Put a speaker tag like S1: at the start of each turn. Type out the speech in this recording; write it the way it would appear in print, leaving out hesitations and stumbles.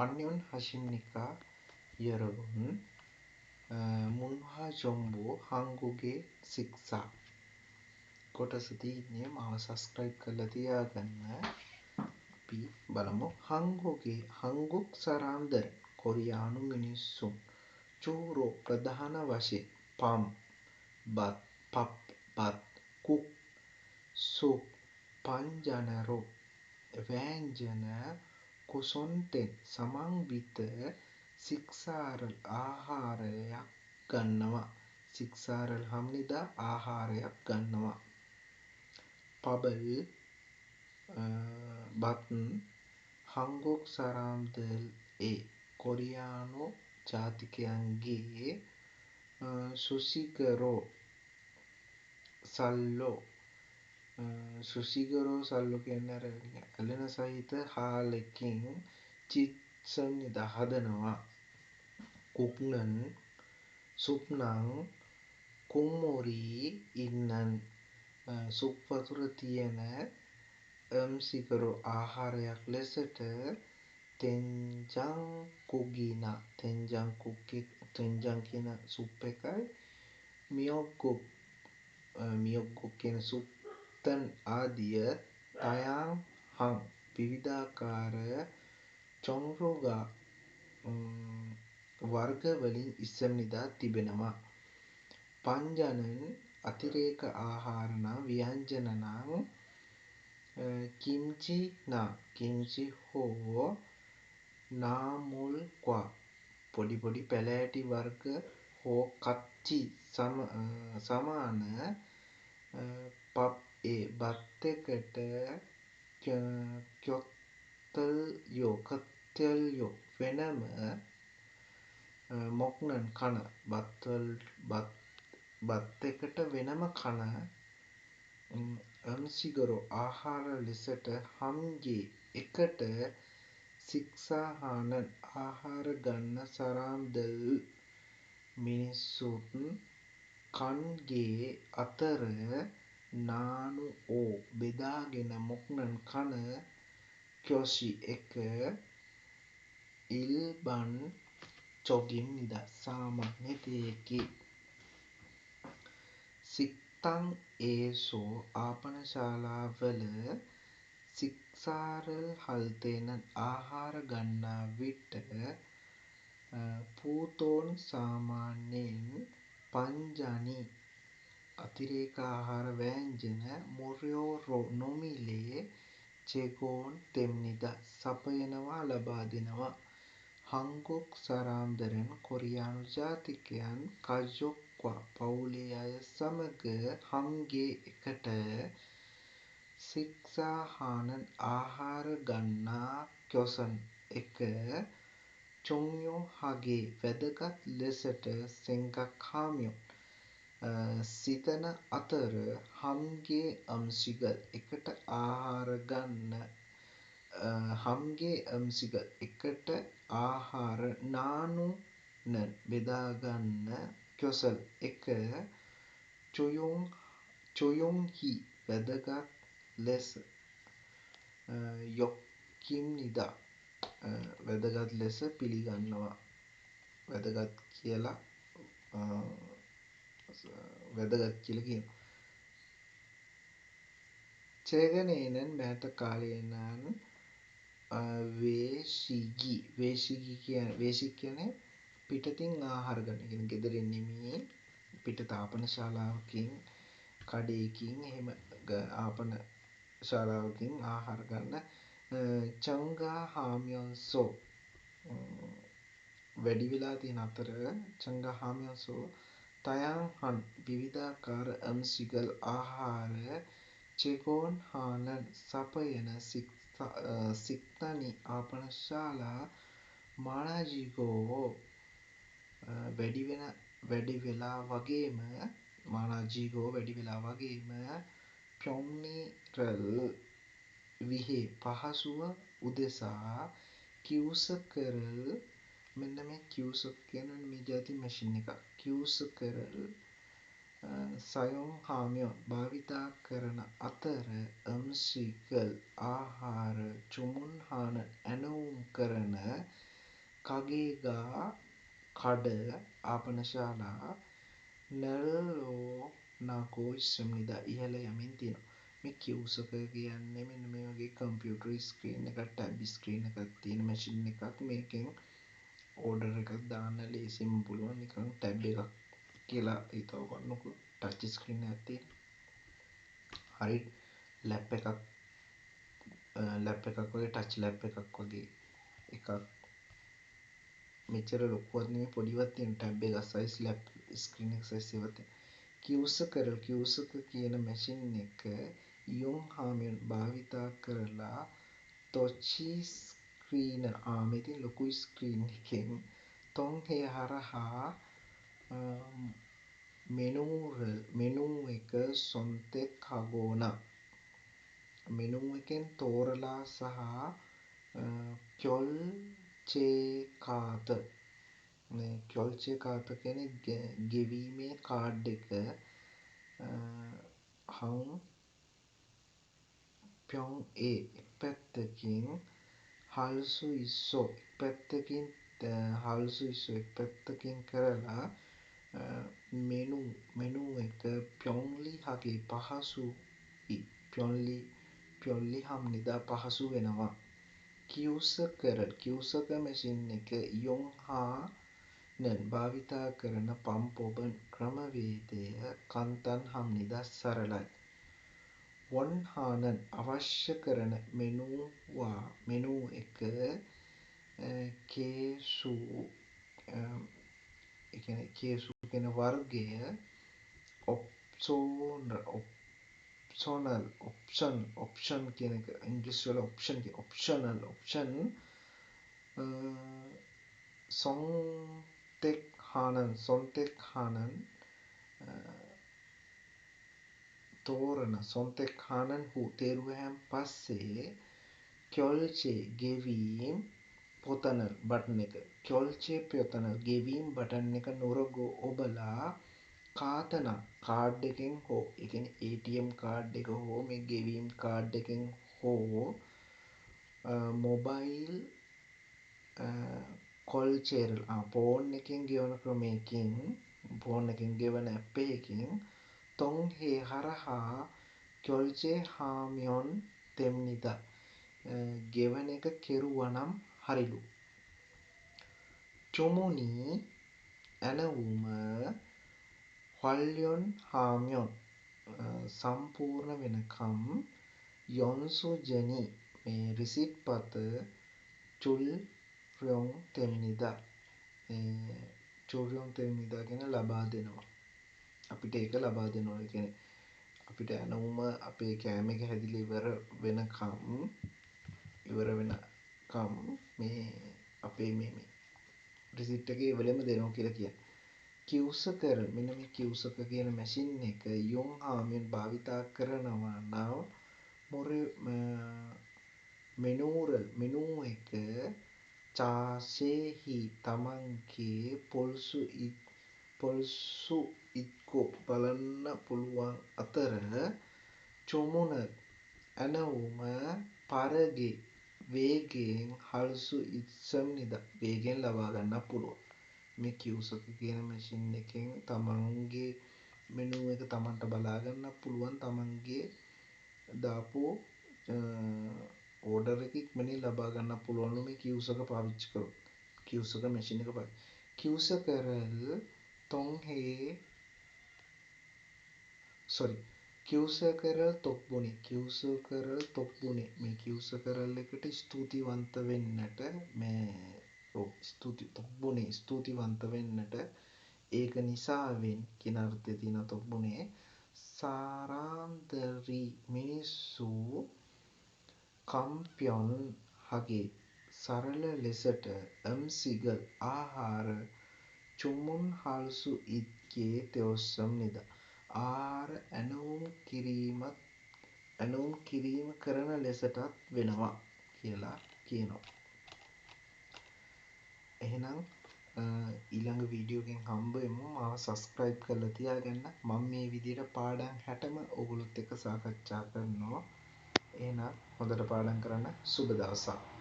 S1: Onion Hashimnika Yerun Munha Jombo Hanguge Siksa කොටස තියෙන්නේ මාව subscribe කරලා තියාගන්න. අපි බලමු හංගුක් සරාන්දර කොරියානු මිනිස්සුන් චූරෝ ප්‍රධාන වශයෙන් පප් කුක් සුප් පංජනරෝ වෑංජන කුසොන්ටෙන් සමන්විත සික්සාරල් ආහාරයක් ගන්නවා. සික්සාරල් හම්නිදා ආහාරයක් ගන්නවා. පබල් බත් හංගුක් සරාම්දල් කොරියානු ජාතිකයන්ගේ සුසිගරෝ සල්ලෝ කියන්නේ අර ඇලෙන සහිත හාලකින් චිප්ස් හදනවා. කුක්නන් සුප්නං කුම්මොරි ඉන්නන් සුප් වතුර තියෙන සිගරෝ ආහාරයක් ලෙසට තෙන්ජං කියන සුප් එකයි මියොග්ගුක් කියන සුප්තන් ආදිය තයං හං විවිධාකාර චොන්රුගා වර්ග වලින් ඉස්සෙල්ලා තිබෙනවා. පංජනන් අතිරේක ආහාර නම් ව්‍යංජන නම් කිම්චි හෝ නාමුල්ක්වා පොඩි පැලෑටි වර්ග හෝ කච්චි සමාන බත් එකට කොත්තල්යෝ වෙනම මොක්නන් කන බත් එකට වෙනම කන සිගරෝ ආහාර ලෙසට හම්ගේ එකට සික්සාහානන් ආහාර ගන්න සරාම්දල් මිනිස්සුත් කන්ගේ අතර නානු බෙදාගෙන මොක්නන් කන ක්‍යොෂි එක ඉල්බන් චොගින් නිදා සාමාන්‍ය දෙයකි. සික්තං ඒසෝ ආපනශාලාවල සික්සාරල් හල්තේනන් ආහාර ගන්නා විට පූතෝන් සාමාන්‍යයෙන් පංජනි අතිරේක ආහාර වෑංජන මුර්යෝ නොමිලේ චෙගෝන් තෙම්නිදා සපයනවා ලබා දෙනවා. හංගුක් සරාම්දරෙන් කොරියානු ජාතිකයන් කජොක්වා පවුලේ අය සමග හම්ගේ එකට සික්සාහානන් ආහාර ගන්නා ක්‍යොසන් එක චොන්යෝ හගේ වැදගත් ලෙසට සෙන්ගක් හාමියොන් සිතන අතර හම්ගේ සිගල් එකට ආහාර නානුනන් බෙදාගන්න ක්‍යොසල් එක චොයොන්හි වැදගත් ලෙස යොක්කිම්නිදා වැදගත් ලෙස පිළිගන්නවා. වැදගත් කියලා කියනවා. 최근에는 මෑත කාලයේනම් වේශික් කියන්නේ පිටතින් ආහාර ගන්න. ගෙදරින් නෙමෙයි පිට තාපන ශාලාවකින් කඩේකින් එහෙම ආපන ශාලාවකින් ආහාර ගන්න චංගා හාමියොන්සෝ වැඩි වෙලා තියෙන අතර චංගා හාමියොන්සෝ තයං හන් විවිධාකාර සිගල් ආහාර චෙගෝන් හානන් සපයන සික්තනි ආපනශාලා මානාජීගෝ වැඩි වෙලා වගේම ප්යොන්නිරල් විහේ පහසුව උදෙසා කිව්සකරල් මෙන්න මේ කිව්සක් කියන මේ જાති මැෂින් එකක් කිව්සකරල් සයොන් හාමියොන් භාවිතා කරන අතර සිගල් ආහාර චුමුන් හාන ඇනවුම් කරන කගේගා කඩ ආපනශාලා නරලෝනාකෝ ඉස්සම්නිදා ඉහළ යමින් තියෙනවා. මේ කියුසක කියන්නේ මෙන්න මේ වගේ කම්පියුටර් ස්ක්‍රීන් එකක් ටැබ් ස්ක්‍රීන් එකක් තියෙන මැෂින් එකක්. මේකෙන් ඕඩර් එකක් දාන්න ලේසියෙන් පුළුවන්. නිකන් ටැබ් එකක් කියලා හිතව ගන්නකො. ටච් ස්ක්‍රීන් එකක් තියෙන. හරි ලැප් එකක් වගේ ටච් ලැප් එකක් වගේ එකක්. මෙච්චර ලොකුවත් නෙමෙයි පොඩිවත් තියෙන ටැබ් එක සයිස් ලැප් ස්ක්‍රීන් එක සයිස් ඒවත් කියුසක කියන මැෂින් එක යොන් හාමියන් භාවිතා කරලා ටොචි ස්ක්‍රීන මේකෙන් ලොකු ස්ක්‍රීන් එකෙන් තොන්හේ හරහා මෙනු එක සොන්තෙක් හගෝනා මෙනු එකෙන් තෝරලා සහ ක්‍යොල්චේකාත කියන්නේ ගෙවීමේ කාඩ් එක හං ප්යොන් එක් පැත්තකින් හල්සු ඉස්සෝ එක් පැත්තකින් කරලා මෙනු එක ප්යොන්ලි හගේ පහසුයි ප්යොන්ලි හම් නිදා පහසු වෙනවා. කියුසක මැෂින් එක යොන් හා නන් භාවිතා කරන පම්පොබන් ක්‍රමවේදය කන්තන් හම් නිදා සරලයි. වොන් හානන් අවශ්‍ය කරන මෙනු එක කේසු කෙන වර්ගය ඔප්ෂන් කියන එක ඉංග්‍රීසි වල ඔප්ෂනල් සොන්තෙක් හානන් තෝරන හු තේරුවහන් පස්සේ ක්‍යොල්චේ ගෙවීම් පොතනල් බටන් එක ක්‍යොල්චේ පොතනල් ගෙවීම් බටන් එක නොරගෝ ඔබලා කාතනා කාඩ් එකෙන් හෝ ඒ කියන්නේ ATM කාඩ් එක හෝ මේ ගෙවීම් කාඩ් එකෙන් හෝ මොබයිල් කොල්චේරල් ෆෝන් එකෙන් ගෙවන ක්‍රමයකින් ෆෝන් එකෙන් ගෙවන ඇප් එකකින් තොන්හේ හරහා ක්‍යොල්චේ හාමියොන් තෙම්නිදා ගෙවන එක කෙරුවනම් හරිලු. චොමුනි ඇනවුම හල්යොන් හාමියොන් සම්පූර්ණ වෙනකම් යොන්සුජනි මේ රිසිට් පත චුල්ර්යොන් තෙම්නිදා කියන ලබා දෙනවා. අපිට ඒක ලබා දෙනවා. කියන්නේ අපිට ඇනවුම අපේ කෑම එක හැදිලා ඉවර වෙනකම් මේ අපේ මේ රිසිට් එකේ එවලෙම දෙනවා කියලා කියන්නේ. මෙන්න මේ කියුසක කියන මැෂින් එක යොන් හාමියන් භාවිතා කරනවා නම් මෙනු එක චාෂේහි තමන්ගේ පොල්සු ඉක්කෝ බලන්න පුළුවන් අතර චොමුන ඇනවුම පරගේ වේගයෙන් හල්සු ඉස්සම්නිදා වේගයෙන් ලබා ගන්නත් පුළුවන්. මේ කියුසක කියන මැෂින් එකෙන් තමන්ගේ මෙනු එක තමන්ට බලා ගන්නත් පුළුවන්. තමන්ගේ දාපු ඕඩර් එක ඉක්මනින් ලබා ගන්නත් පුළුවන්ලු මේ කියුසක පාවිච්චි කරොත්. කියුසක මැෂින් එක කියුසකරල් තොප්බුනේ මේ කියුසකරල් එකට ස්තුතිවන්ත වෙන්නට ඒක නිසාවෙන් කියන අර්ථය තියෙන තොප්බුනේ සාරාන්තරී මිනිස්සු කම්පියොන් හගේ සරල ලෙසට සිගල් ආහාර චුමුන් හල්සු ඉත්ගේ තෙවස්සම් නිදා ආහාර ඇනවුම් කිරීම කරන ලෙසටත් වෙනවා කියලා කියනවා. එහෙනම් ඊළඟ වීඩියෝ එකෙන් හම්බ වෙමු. මාව සබ්ස්ක්‍රයිබ් කරලා තියාගන්න. මම මේ විදිහට පාඩම් 60ම ඔයගොල්ලොත් එක්ක සාකච්ඡා කරනවා. එහෙනම් හොඳට පාඩම් කරන්න. සුබ දවසක්.